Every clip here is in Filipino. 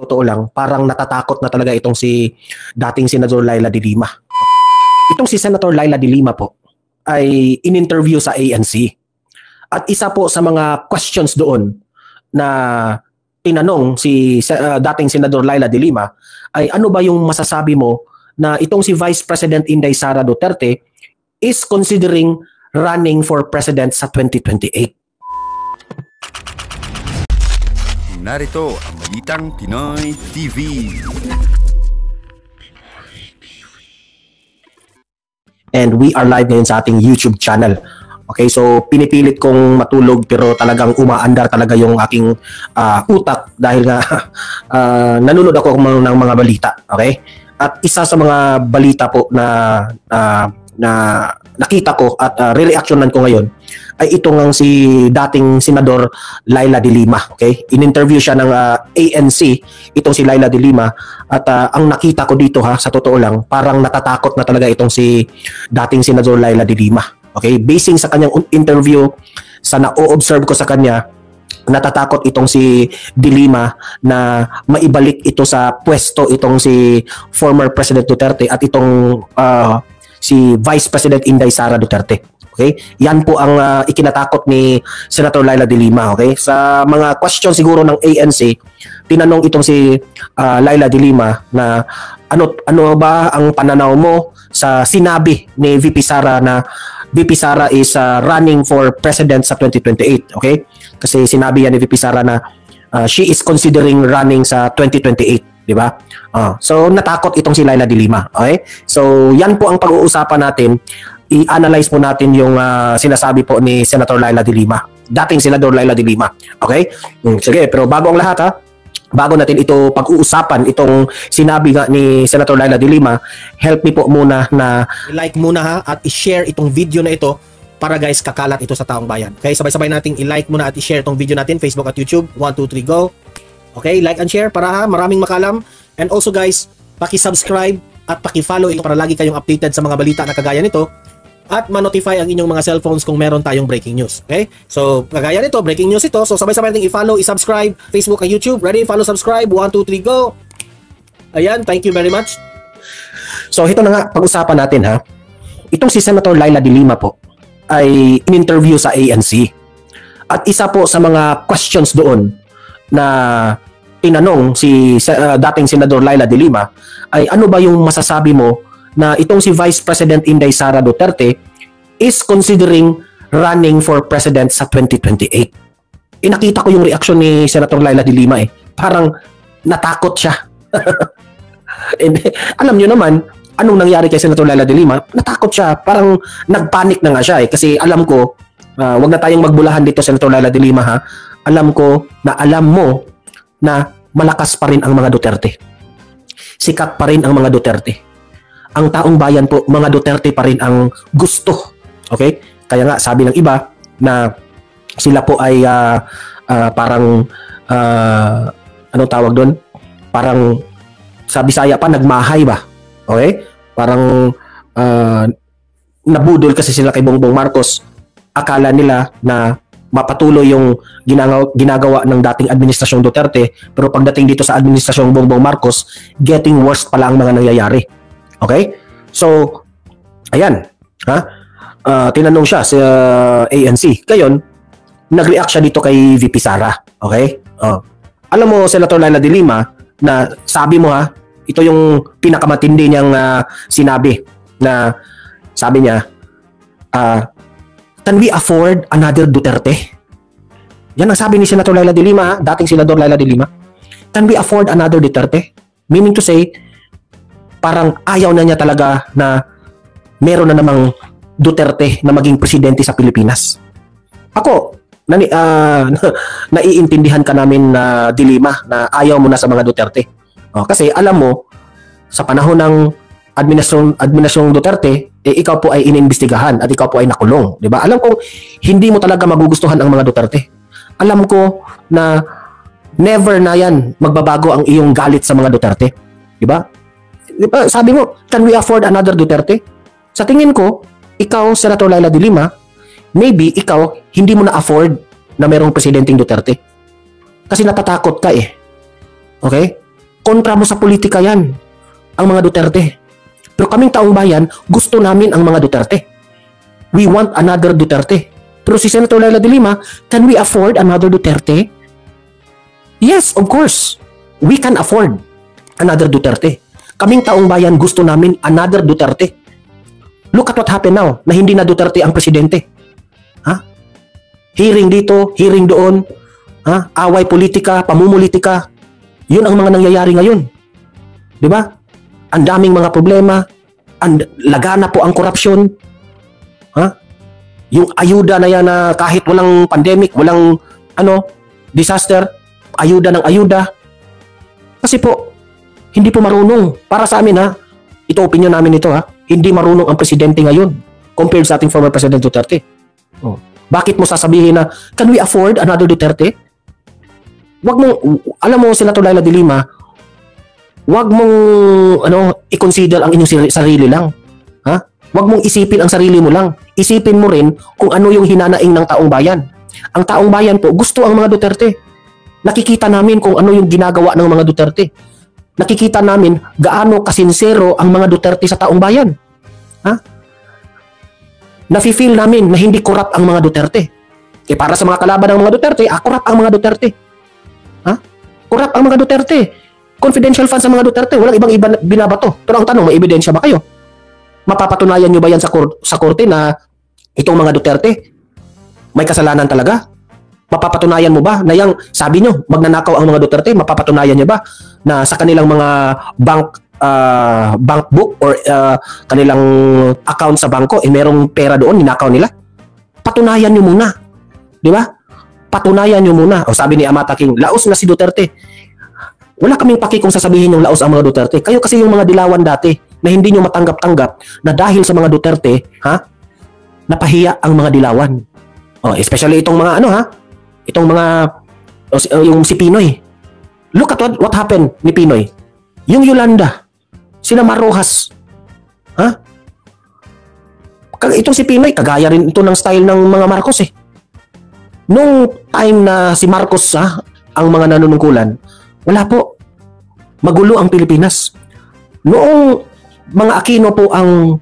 totoo lang, parang natatakot na talaga itong si dating Senador Laila de Lima. Itong si Senator Laila de Lima po ay in-interview sa ANC. At isa po sa mga questions doon na tinanong si dating Senador Laila de Lima ay ano ba yung masasabi mo na itong si Vice President Inday Sara Duterte is considering running for president sa 2028. Narito ang Balitang Pinoy TV. And we are live ngayon sa ating YouTube channel. Okay, so pinipilit kong matulog pero talagang umaandar talaga yung aking utak dahil nga nanonood ako ng mga balita. Okay? At isa sa mga balita po na nakita ko at re-reactionan ko ngayon ay ito ngang si dating Senador Laila de Lima. Okay? In-interview siya ng ANC, itong si Laila de Lima. At ang nakita ko dito sa totoo lang, parang natatakot na talaga itong si dating Senador Laila de Lima. Okay? Basing sa kanyang interview, sa na-observe ko sa kanya, natatakot itong si de Lima na maibalik ito sa pwesto itong si former President Duterte at itong si Vice President Inday Sara Duterte. Okay? Yan po ang ikinatakot ni Senator Laila de Lima. Okay? Sa mga question siguro ng ANC, tinanong itong si Laila de Lima na ano ba ang pananaw mo sa sinabi ni VP Sara na VP Sara is running for president sa 2028. Okay? Kasi sinabi yan ni VP Sara na she is considering running sa 2028. Di ba? So natakot itong si Laila de Lima. Okay? So yan po ang pag-uusapan natin. I-analyze po natin yung sinasabi po ni Senator Laila de Lima. Dating Senador Laila de Lima. Okay? Sige, pero bago ang lahat bago natin ito pag-uusapan, itong sinabi nga ni Senator Laila de Lima, help me po muna na i-like muna at i-share itong video na ito para guys kakalat ito sa taong bayan. Okay, sabay-sabay nating i-like muna at i-share itong video natin, Facebook at YouTube. 1, 2, 3, go! Okay, like and share para maraming makalam. And also guys, paki-subscribe at paki-follow ito para lagi kayong updated sa mga balita na kagaya nito at ma-notify ang inyong mga cellphones kung meron tayong breaking news. Okay? So, kagaya nito, breaking news ito. So, sabay-sabay nating i-follow, i-subscribe, Facebook at YouTube. Ready? Follow, subscribe. 1, 2, 3, go! Ayan, thank you very much. So, ito na nga, pag-usapan natin Itong si Senator Laila de Lima po ay in-interview sa ANC. At isa po sa mga questions doon na tinanong si dating Senador Laila de Lima ay ano ba yung masasabi mo na itong si Vice President Inday Sara Duterte is considering running for president sa 2028. Nakita ko yung reaction ni Senator Laila de Lima Parang natakot siya. And, alam nyo naman, anong nangyari kay Senator Laila de Lima? Natakot siya. Parang nagpanik na nga siya Kasi alam ko, wag na tayong magbulahan dito Senator Laila de Lima Alam ko na alam mo na malakas pa rin ang mga Duterte. Sikat pa rin ang mga Duterte. Ang taong bayan po, mga Duterte pa rin ang gusto. Okay? Kaya nga, sabi ng iba na sila po ay parang, anong tawag doon? Parang, sa Bisaya pa, nagmahay ba? Okay? Parang, nabudol kasi sila kay Bongbong Marcos. Akala nila na mapatuloy yung ginagawa ng dating administrasyong Duterte, pero pagdating dito sa administrasyong Bongbong Marcos, getting worse pala ang mga nangyayari. Okay? So, ayan. Tinanong siya sa ANC. Ngayon, nag-react siya dito kay VP Sara. Okay? Alam mo, Senator Laila de Lima, na sabi mo ito yung pinakamatindi niyang sinabi na sabi niya, can we afford another Duterte? Yan ang sabi ni Senator Laila de Lima, dating Senador Laila de Lima. Can we afford another Duterte? Meaning to say, parang ayaw na niya talaga na meron na namang Duterte na maging presidente sa Pilipinas. Ako, naiintindihan ka namin na de Lima na ayaw mo na sa mga Duterte. Kasi alam mo, sa panahon ng administrasyong Duterte, ikaw po ay inimbestigahan at ikaw po ay nakulong. Diba? Alam ko, hindi mo talaga magugustuhan ang mga Duterte. Alam ko na never na yan magbabago ang iyong galit sa mga Duterte. Diba? Sabi mo, can we afford another Duterte? Sa tingin ko, ikaw, Senator Laila de Lima, maybe ikaw, hindi mo na afford na mayroong presidenteng Duterte. Kasi natatakot ka Okay? Kontra mo sa politika yan, ang mga Duterte. Pero kaming taong bayan, gusto namin ang mga Duterte. We want another Duterte. Pero si Senator Laila de Lima, can we afford another Duterte? Yes, of course. We can afford another Duterte. Kaming taong bayan, gusto namin another Duterte. Look at what happened now, na hindi na Duterte ang presidente. Ha? Hearing dito, hearing doon, ha? Away politika, pamumulitika. Yun ang mga nangyayari ngayon. Di ba? Ang daming mga problema, lagana po ang korupsyon. Ha? Yung ayuda na yan na kahit walang pandemic, walang disaster, ayuda ng ayuda. Kasi po, hindi po marunong. Para sa amin ha, ito opinion namin ito ha, hindi marunong ang presidente ngayon compared sa ating former President Duterte. Oh. Bakit mo sasabihin na, can we afford another Duterte? Wag mong, alam mo, Senator Laila de Lima, wag mong i-consider ang inyong sarili lang. Ha? Wag mong isipin ang sarili mo lang. Isipin mo rin kung ano yung hinanaing ng taong bayan. Ang taong bayan po, gusto ang mga Duterte. Nakikita namin kung ano yung ginagawa ng mga Duterte. Nakikita namin gaano kasinsero ang mga Duterte sa taong bayan. Ha? Nafi-feel namin na hindi corrupt ang mga Duterte. Para sa mga kalaban ng mga Duterte, corrupt ang mga Duterte. Ha? Corrupt ang mga Duterte. Confidential funds sa mga Duterte, walang ibang binabato. Pero ang tanong, may ebidensya ba kayo? Mapapatunayan nyo ba yan sa korte na itong mga Duterte may kasalanan talaga? Mapapatunayan mo ba na yung sabi nyo, magnanakaw ang mga Duterte? Mapapatunayan nyo ba na sa kanilang mga bank book or kanilang account sa bangko, merong pera doon, ninakaw nila? Patunayan nyo muna. Di ba? Patunayan nyo muna. O sabi ni Amata King, laos na si Duterte. Wala kaming paki kung sasabihin yung laos ang mga Duterte. Kayo kasi yung mga dilawan dati na hindi nyo matanggap-tanggap na dahil sa mga Duterte, napahiya ang mga dilawan. Oh, especially itong mga itong mga yung si Pinoy. Look at what happened ni Pinoy. Yung Yolanda, sina Marrojas. Itong si Pinoy, kagaya rin ito ng style ng mga Marcos eh. Nung time na si Marcos ang mga nanunungkulan, wala po. Magulo ang Pilipinas. Noong mga Aquino po ang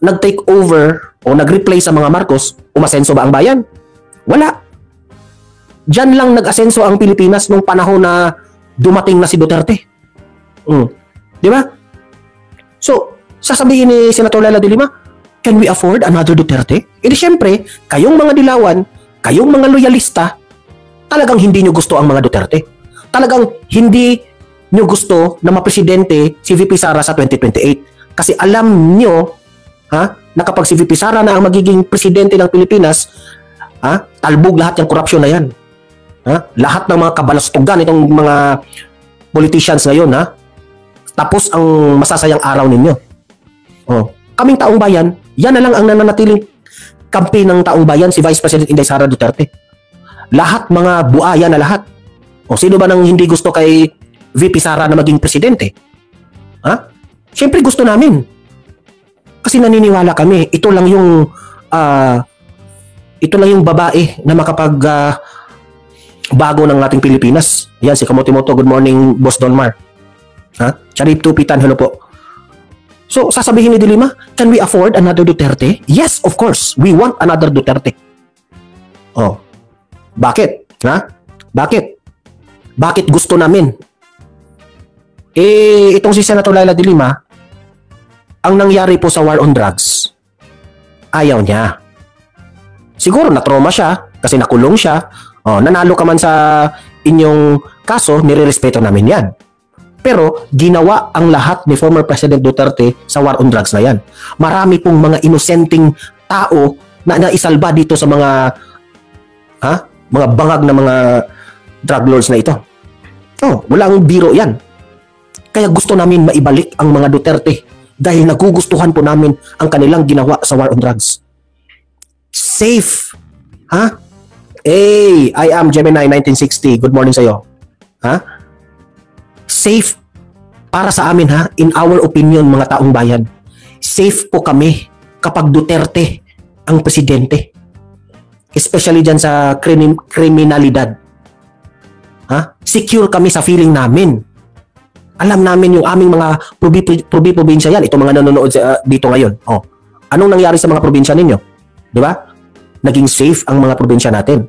nag-take over o nag-replace sa mga Marcos, umasenso ba ang bayan? Wala. Diyan lang nag-asenso ang Pilipinas nung panahon na dumating na si Duterte. Di ba? So, sasabihin ni Senator Laila de Lima, can we afford another Duterte? Eh di syempre, kayong mga dilawan, kayong mga loyalista, talagang hindi nyo gusto ang mga Duterte. Talagang hindi nyo gusto na mapresidente si VP Sara sa 2028. Kasi alam nyo na kapag si VP Sara na ang magiging presidente ng Pilipinas, talbog lahat yung korupsyon na yan. Lahat ng mga kabalastugan itong mga politicians ngayon, tapos ang masasayang araw ninyo. Kaming taong bayan, yan na lang ang nananatiling kampi ng taong bayan, si Vice President Inday Sara Duterte. Lahat mga buaya na lahat. Sino ba nang hindi gusto kay VP Sara na maging presidente? Siyempre gusto namin. Kasi naniniwala kami, ito lang yung babae na makapag bago ng ating Pilipinas. Yan, si Kamotimoto. Good morning, Boss Donmar. Charip Tupitan, hello po. So, sasabihin ni de Lima, can we afford another Duterte? Yes, of course. We want another Duterte. Bakit? Bakit? Bakit gusto namin? Itong si Senator Laila de Lima, ang nangyari po sa war on drugs, ayaw niya. Siguro na-trauma siya kasi nakulong siya. Nanalo ka man sa inyong kaso, nirerespeto namin yan. Pero ginawa ang lahat ni former President Duterte sa war on drugs na yan. Marami pong mga inosenteng tao na naisalba dito sa mga bangag na mga drug lords na ito. Walang biro yan. Kaya gusto namin maibalik ang mga Duterte dahil nagugustuhan po namin ang kanilang ginawa sa war on drugs. Safe. Hey, I am Gemini 1960. Good morning sa'yo. Safe para sa amin in our opinion mga taong bayan. Safe po kami kapag Duterte ang presidente. Especially dyan sa kriminalidad. Secure kami sa feeling namin Alam namin yung aming mga probinsya yan. Itong mga nanonood dito ngayon. Oh. Anong nangyari sa mga probinsya ninyo? Di ba? Naging safe ang mga probinsya natin.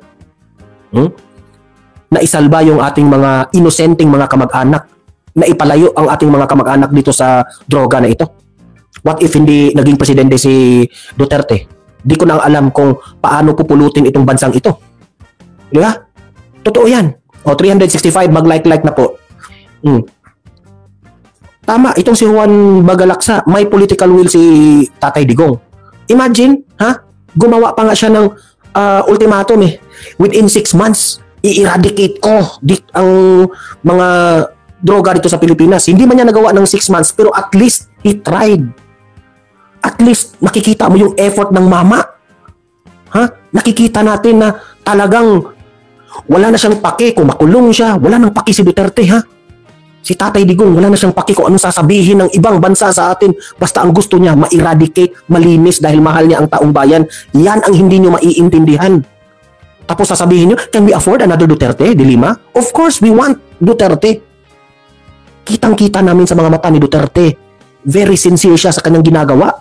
Naisalba yung ating mga inosenteng mga kamag-anak. Naipalayo ang ating mga kamag-anak dito sa droga na ito. What if hindi naging presidente si Duterte? Di ko na alam kung paano pupulutin itong bansang ito. Di ba? Totoo yan. O, 365, mag-like na po. Tama, itong si Juan Bagalaksa, may political will si Tatay Digong. Imagine, gumawa pa nga siya ng ultimatum within 6 months, i-eradicate ko ang mga droga dito sa Pilipinas. Hindi man niya nagawa ng 6 months, pero at least he tried. At least nakikita mo yung effort ng mama. Nakikita natin na talagang wala na siyang pake kung makulong siya. Wala nang pake si Duterte, Si Tatay Digong, wala na siyang pake kung anong sasabihin ng ibang bansa sa atin. Basta ang gusto niya, ma-eradicate, malinis dahil mahal niya ang taong bayan. Yan ang hindi niyo maiintindihan. Tapos sasabihin niyo, can we afford another Duterte, De Lima? Of course, we want Duterte. Kitang-kita namin sa mga mata ni Duterte. Very sincere siya sa kanyang ginagawa.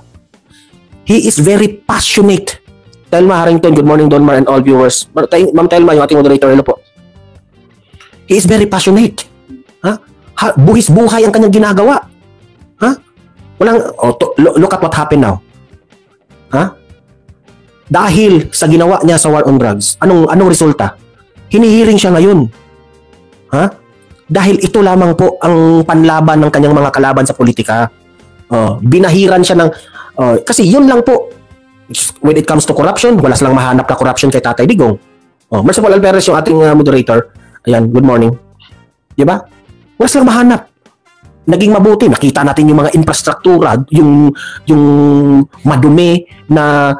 He is very passionate. Telma Harrington, good morning, Donmar and all viewers. Ma'am Telma, yung ating moderator, hello po. He is very passionate. Buhis-buhay ang kanyang ginagawa. Look at what happened now. Dahil sa ginawa niya sa war on drugs, anong resulta? Hinihiring siya ngayon. Dahil ito lamang po ang panlaban ng kanyang mga kalaban sa politika. Binahiran siya ng kasi yun lang po. When it comes to corruption, wala silang mahanap na corruption kay Tatay Digong. Marcel Alvarez yung ating moderator. Ayan, good morning. Diba? Wala silang mahanap. Naging mabuti. Nakita natin yung mga infrastruktura, yung madumi na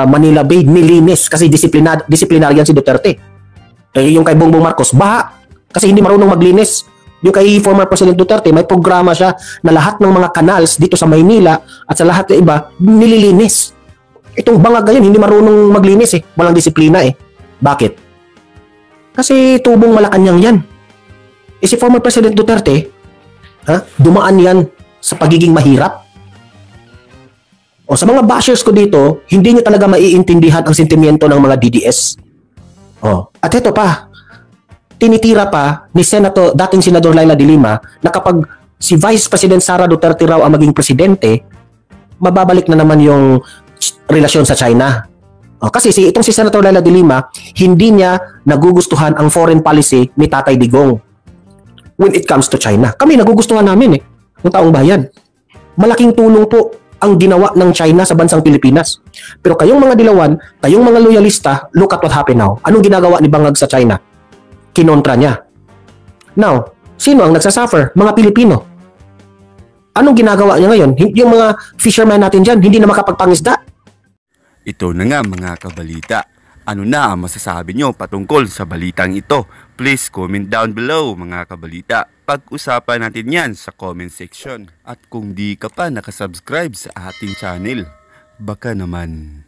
Manila Bay, nilinis kasi disciplinaryan si Duterte. Yung kay Bongbong Marcos, baha. Kasi hindi marunong maglinis. Yung kay former President Duterte, may programa siya na lahat ng mga canals dito sa Maynila at sa lahat ng iba, nililinis. Itong bangag ngayon, hindi marunong maglinis Walang disiplina Bakit? Kasi tubong Malacanang yan. Si former President Duterte, dumaan yan sa pagiging mahirap. Sa mga bashers ko dito, hindi nyo talaga maiintindihan ang sentimiento ng mga DDS. At ito pa, tinitira pa ni dating Senador Laila de Lima na kapag si Vice President Sara Duterte raw ang maging presidente, mababalik na naman yung relasyon sa China. Kasi itong si Senator Laila de Lima, hindi niya nagugustuhan ang foreign policy ni Tatay Digong when it comes to China. Kami nagugustuhan namin ng taong bayan. Malaking tulong po ang ginawa ng China sa bansang Pilipinas. Pero kayong mga dilawan, kayong mga loyalista, look at what happened now. Anong ginagawa ni Bangag sa China? Kinontra niya. Now, sino ang nagsasuffer? Mga Pilipino. Anong ginagawa niya ngayon? Yung mga fishermen natin dyan, hindi na makapagpangisda. Ito na nga mga kabalita. Ano na ang masasabi nyo patungkol sa balitang ito? Please comment down below mga kabalita. Pag-usapan natin yan sa comment section. At kung di ka pa nakasubscribe sa ating channel, baka naman